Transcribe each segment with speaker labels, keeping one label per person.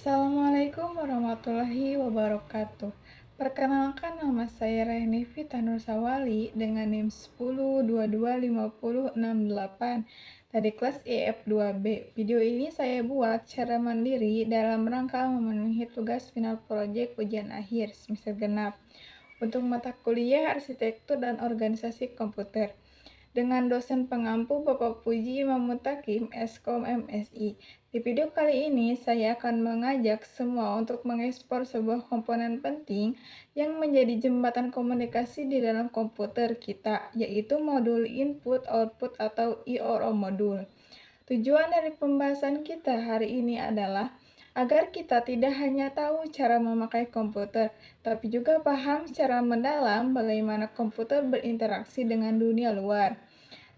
Speaker 1: Assalamualaikum warahmatullahi wabarakatuh. Perkenalkan, nama saya Rehnifi Tanursawali dengan NIM 10225068 dari kelas EF2B. Video ini saya buat secara mandiri dalam rangka memenuhi tugas final proyek ujian akhir semester genap untuk mata kuliah Arsitektur dan Organisasi Komputer dengan dosen pengampu Bapak Puji Imam Mutakim, Eskom MSI. Di video kali ini, saya akan mengajak semua untuk mengekspor sebuah komponen penting yang menjadi jembatan komunikasi di dalam komputer kita, yaitu modul Input-Output atau IORO modul. Tujuan dari pembahasan kita hari ini adalah agar kita tidak hanya tahu cara memakai komputer, tapi juga paham secara mendalam bagaimana komputer berinteraksi dengan dunia luar,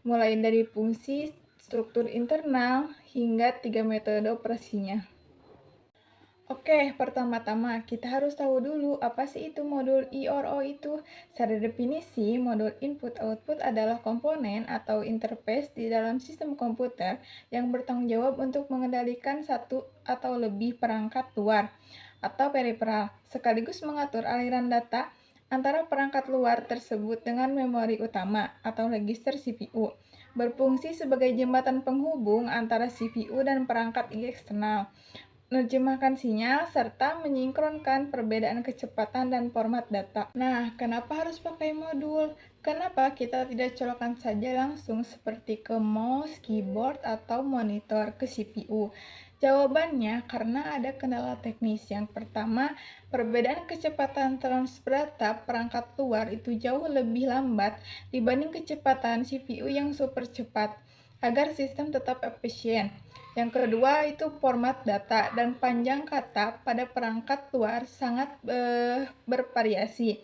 Speaker 1: mulai dari fungsi, struktur internal, hingga 3 metode operasinya. Oke, pertama-tama kita harus tahu dulu apa sih itu modul IORO itu. Secara definisi, modul input-output adalah komponen atau interface di dalam sistem komputer yang bertanggung jawab untuk mengendalikan satu atau lebih perangkat luar atau periferal, sekaligus mengatur aliran data antara perangkat luar tersebut dengan memori utama atau register CPU, berfungsi sebagai jembatan penghubung antara CPU dan perangkat eksternal, menerjemahkan sinyal, serta menyinkronkan perbedaan kecepatan dan format data. Nah, kenapa harus pakai modul? Kenapa kita tidak colokkan saja langsung seperti ke mouse, keyboard, atau monitor ke CPU? Jawabannya karena ada kendala teknis. Yang pertama, perbedaan kecepatan transfer data perangkat luar itu jauh lebih lambat dibanding kecepatan CPU yang super cepat agar sistem tetap efisien. Yang kedua itu format data dan panjang kata pada perangkat luar sangat bervariasi.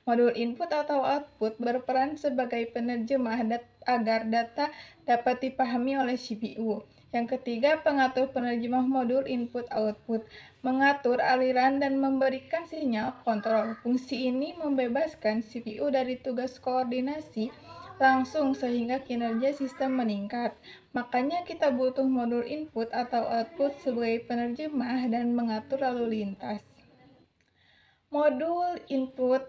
Speaker 1: Modul input atau output berperan sebagai penerjemah agar data dapat dipahami oleh CPU. Yang ketiga, pengatur penerjemah modul input-output, mengatur aliran dan memberikan sinyal kontrol. Fungsi ini membebaskan CPU dari tugas koordinasi langsung sehingga kinerja sistem meningkat. Makanya kita butuh modul input atau output sebagai penerjemah dan mengatur lalu lintas. Modul input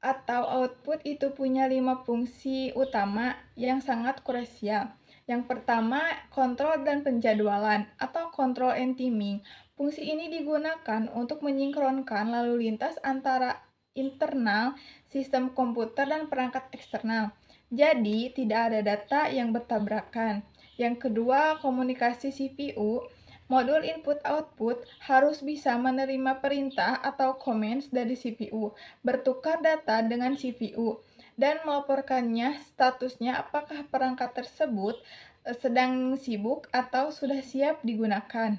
Speaker 1: atau output itu punya 5 fungsi utama yang sangat krusial. Yang pertama, kontrol dan penjadwalan atau control and timing. Fungsi ini digunakan untuk menyinkronkan lalu lintas antara internal sistem komputer dan perangkat eksternal. Jadi, tidak ada data yang bertabrakan. Yang kedua, komunikasi CPU. Modul input-output harus bisa menerima perintah atau commands dari CPU, bertukar data dengan CPU, dan melaporkannya statusnya apakah perangkat tersebut sedang sibuk atau sudah siap digunakan.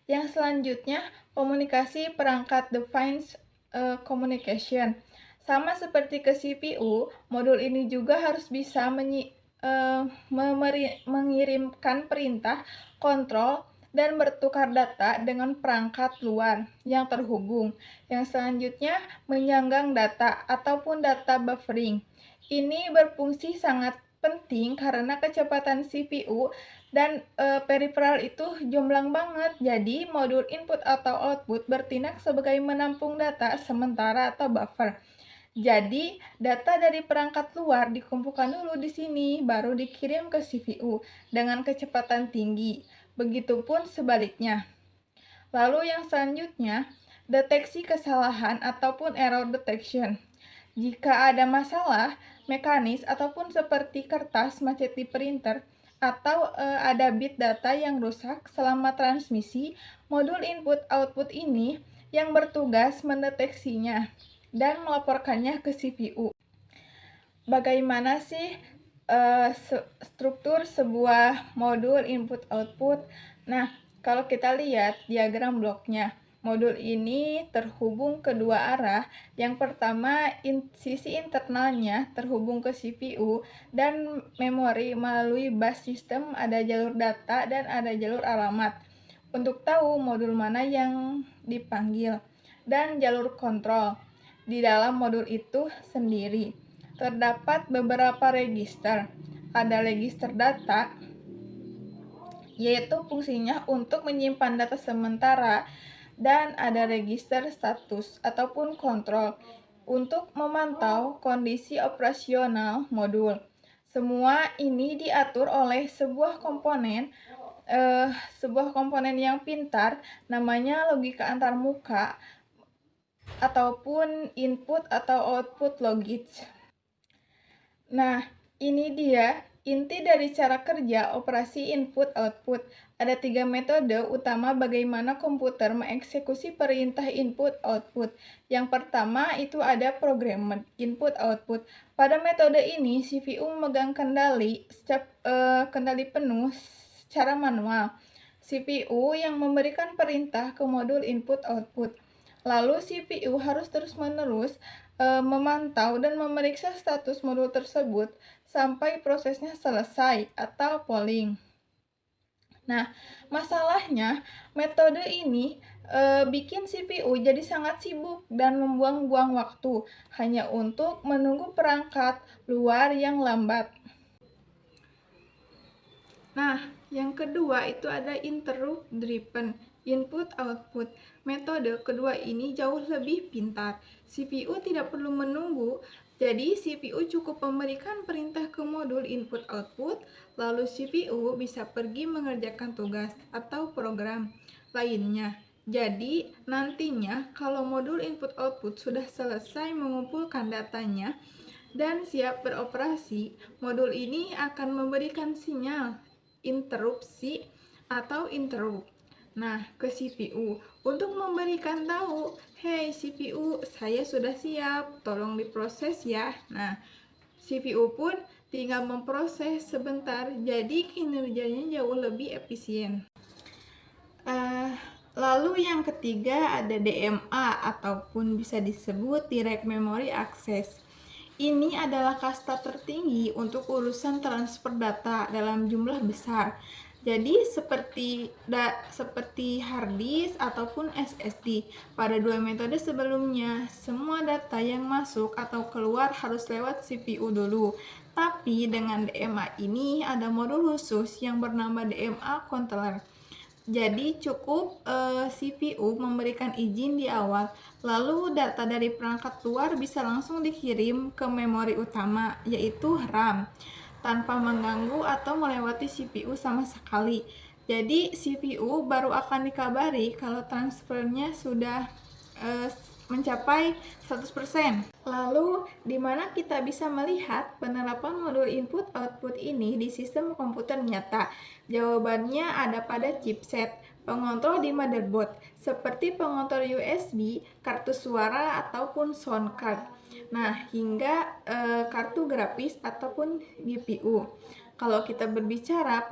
Speaker 1: Yang selanjutnya, komunikasi perangkat device communication. Sama seperti ke CPU, modul ini juga harus bisa mengirimkan perintah, kontrol, dan bertukar data dengan perangkat luar yang terhubung. Yang selanjutnya, menyanggang data ataupun data buffering. Ini berfungsi sangat penting karena kecepatan CPU dan periferal itu jomplang banget. Jadi, modul input atau output bertindak sebagai menampung data sementara atau buffer. Jadi, data dari perangkat luar dikumpulkan dulu di sini, baru dikirim ke CPU dengan kecepatan tinggi. Begitupun sebaliknya. Lalu yang selanjutnya, deteksi kesalahan ataupun error detection. Jika ada masalah mekanis ataupun seperti kertas macet di printer, atau ada bit data yang rusak selama transmisi, modul input-output ini yang bertugas mendeteksinya dan melaporkannya ke CPU. Bagaimana sih struktur sebuah modul input-output? Nah, kalau kita lihat diagram bloknya, modul ini terhubung kedua arah. Yang pertama, sisi internalnya terhubung ke CPU dan memori melalui bus system, ada jalur data dan ada jalur alamat. Untuk tahu modul mana yang dipanggil, dan jalur kontrol. Di dalam modul itu sendiri terdapat beberapa register. Ada register data yaitu fungsinya untuk menyimpan data sementara dan ada register status ataupun kontrol untuk memantau kondisi operasional modul. Semua ini diatur oleh sebuah komponen yang pintar, namanya logika antarmuka ataupun input atau output logic. Nah, ini dia inti dari cara kerja operasi input-output. Ada 3 metode utama bagaimana komputer mengeksekusi perintah input-output. Yang pertama itu ada programmer input-output. Pada metode ini, CPU memegang kendali penuh secara manual. CPU yang memberikan perintah ke modul input-output. Lalu CPU harus terus-menerus memantau dan memeriksa status modul tersebut sampai prosesnya selesai atau polling. Nah, masalahnya metode ini bikin CPU jadi sangat sibuk dan membuang-buang waktu hanya untuk menunggu perangkat luar yang lambat. Nah, yang kedua itu ada interrupt driven input output. Metode kedua ini jauh lebih pintar. CPU tidak perlu menunggu, jadi CPU cukup memberikan perintah ke modul input output, lalu CPU bisa pergi mengerjakan tugas atau program lainnya. Jadi, nantinya kalau modul input output sudah selesai mengumpulkan datanya dan siap beroperasi, modul ini akan memberikan sinyal interupsi atau interrupt. Nah, ke CPU untuk memberikan tahu, "Hey CPU, saya sudah siap, tolong diproses ya." Nah, CPU pun tinggal memproses sebentar, jadi kinerjanya jauh lebih efisien. Lalu yang ketiga ada DMA ataupun bisa disebut Direct Memory Access. Ini adalah kasta tertinggi untuk urusan transfer data dalam jumlah besar. Jadi seperti hard disk ataupun SSD. Pada dua metode sebelumnya, semua data yang masuk atau keluar harus lewat CPU dulu. Tapi dengan DMA ini ada modul khusus yang bernama DMA Controller. Jadi cukup CPU memberikan izin di awal, lalu data dari perangkat luar bisa langsung dikirim ke memori utama, yaitu RAM, tanpa mengganggu atau melewati CPU sama sekali. Jadi CPU baru akan dikabari kalau transfernya sudah mencapai 100%. Lalu, di mana kita bisa melihat penerapan modul input-output ini di sistem komputer nyata? Jawabannya ada pada chipset, pengontrol di motherboard, seperti pengontrol USB, kartu suara, ataupun sound card. Nah, hingga kartu grafis ataupun GPU. Kalau kita berbicara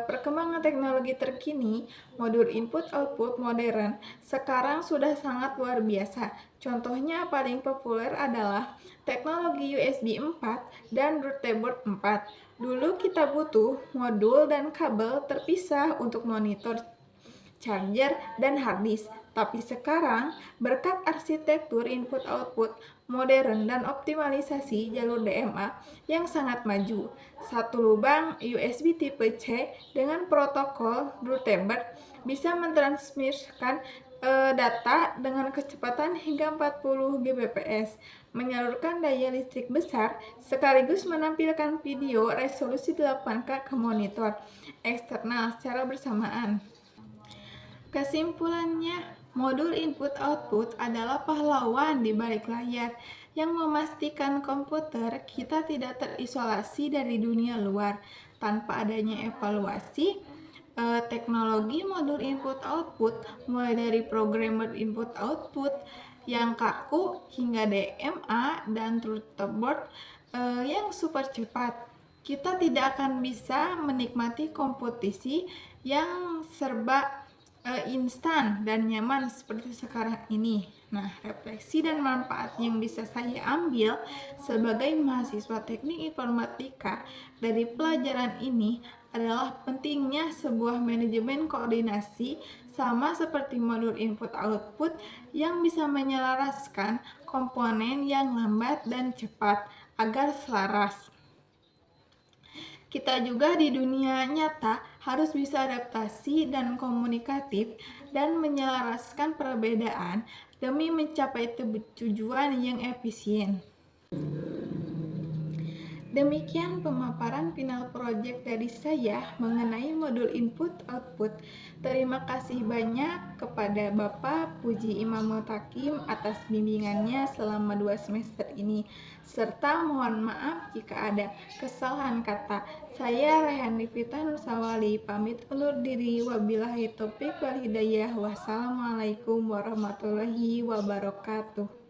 Speaker 1: perkembangan teknologi terkini, modul input-output modern sekarang sudah sangat luar biasa. Contohnya paling populer adalah teknologi USB 4 dan Thunderbolt 4. Dulu kita butuh modul dan kabel terpisah untuk monitor, charger, dan hard disk. Tapi sekarang, berkat arsitektur input-output modern dan optimalisasi jalur DMA yang sangat maju, satu lubang USB tipe C dengan protokol Thunderbird bisa mentransmisikan data dengan kecepatan hingga 40 Gbps, menyalurkan daya listrik besar, sekaligus menampilkan video resolusi 8K ke monitor eksternal secara bersamaan. Kesimpulannya, modul input-output adalah pahlawan di balik layar yang memastikan komputer kita tidak terisolasi dari dunia luar. Tanpa adanya evaluasi, teknologi modul input-output, mulai dari programmer input-output yang kaku hingga DMA dan Thunderbolt yang super cepat, kita tidak akan bisa menikmati kompetisi yang serba instan dan nyaman seperti sekarang ini. Nah, refleksi dan manfaat yang bisa saya ambil sebagai mahasiswa teknik informatika dari pelajaran ini adalah pentingnya sebuah manajemen koordinasi sama seperti modul input-output yang bisa menyelaraskan komponen yang lambat dan cepat agar selaras. Kita juga di dunia nyata harus bisa adaptasi dan komunikatif dan menyelaraskan perbedaan demi mencapai tujuan yang efisien. Demikian pemaparan final project dari saya mengenai modul input-output. Terima kasih banyak kepada Bapak Puji Imam Mutakim atas bimbingannya selama 2 semester ini, serta mohon maaf jika ada kesalahan kata. Saya Rehan Divita Nursawali, pamit undur diri. Wabillahi taufiq wal hidayah. Wassalamualaikum warahmatullahi wabarakatuh.